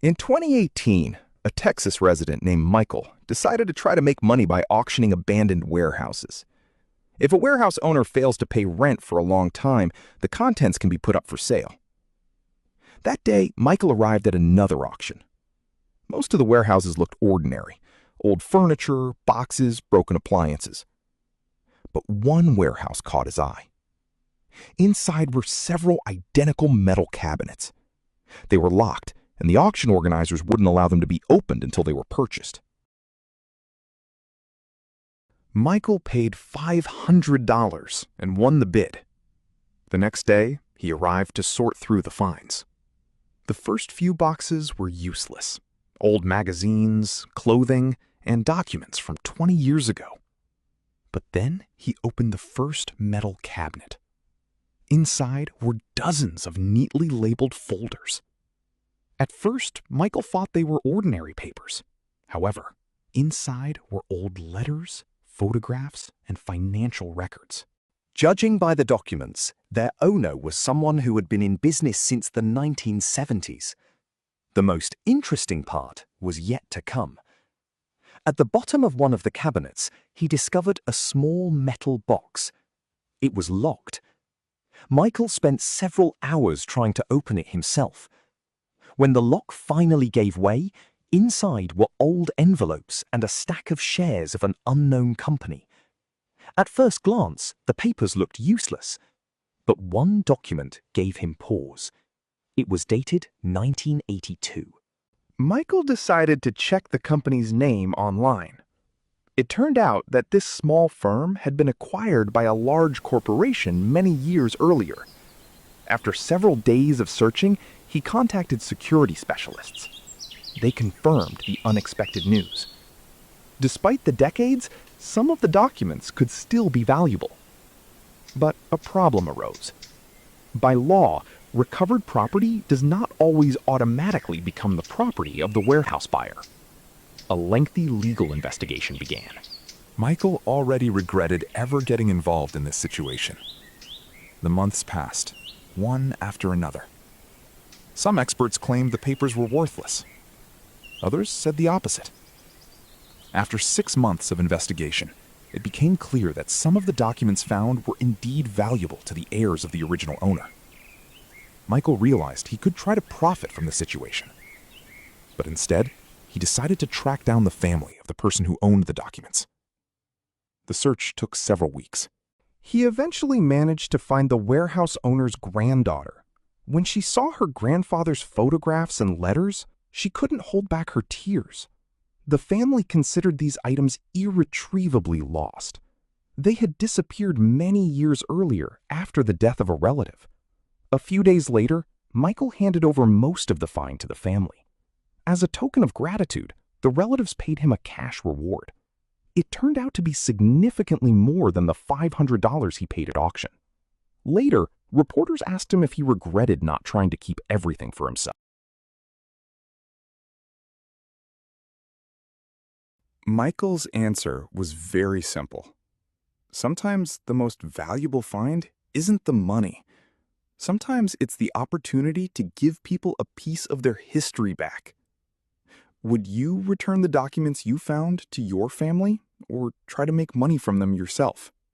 In 2018, a Texas resident named Michael decided to try to make money by auctioning abandoned warehouses. If a warehouse owner fails to pay rent for a long time, the contents can be put up for sale. That day, Michael arrived at another auction. Most of the warehouses looked ordinary: old furniture, boxes, broken appliances. But one warehouse caught his eye. Inside were several identical metal cabinets. They were locked, and the auction organizers wouldn't allow them to be opened until they were purchased. Michael paid $500 and won the bid. The next day, he arrived to sort through the finds. The first few boxes were useless: old magazines, clothing, and documents from 20 years ago. But then he opened the first metal cabinet. Inside were dozens of neatly labeled folders. At first, Michael thought they were ordinary papers. However, inside were old letters, photographs, and financial records. Judging by the documents, their owner was someone who had been in business since the 1970s. The most interesting part was yet to come. At the bottom of one of the cabinets, he discovered a small metal box. It was locked. Michael spent several hours trying to open it himself. When the lock finally gave way, inside were old envelopes and a stack of shares of an unknown company. At first glance, the papers looked useless, but one document gave him pause. It was dated 1982. Michael decided to check the company's name online. It turned out that this small firm had been acquired by a large corporation many years earlier. After several days of searching, he contacted security specialists. They confirmed the unexpected news. Despite the decades, some of the documents could still be valuable. But a problem arose. By law, recovered property does not always automatically become the property of the warehouse buyer. A lengthy legal investigation began. Michael already regretted ever getting involved in this situation. The months passed, one after another. Some experts claimed the papers were worthless. Others said the opposite. After 6 months of investigation, it became clear that some of the documents found were indeed valuable to the heirs of the original owner. Michael realized he could try to profit from the situation. But instead, he decided to track down the family of the person who owned the documents. The search took several weeks. He eventually managed to find the warehouse owner's granddaughter. When she saw her grandfather's photographs and letters, she couldn't hold back her tears. The family considered these items irretrievably lost. They had disappeared many years earlier after the death of a relative. A few days later, Michael handed over most of the find to the family. As a token of gratitude, the relatives paid him a cash reward. It turned out to be significantly more than the $500 he paid at auction. Later, reporters asked him if he regretted not trying to keep everything for himself. Michael's answer was very simple. Sometimes the most valuable find isn't the money. Sometimes it's the opportunity to give people a piece of their history back. Would you return the documents you found to your family, or try to make money from them yourself?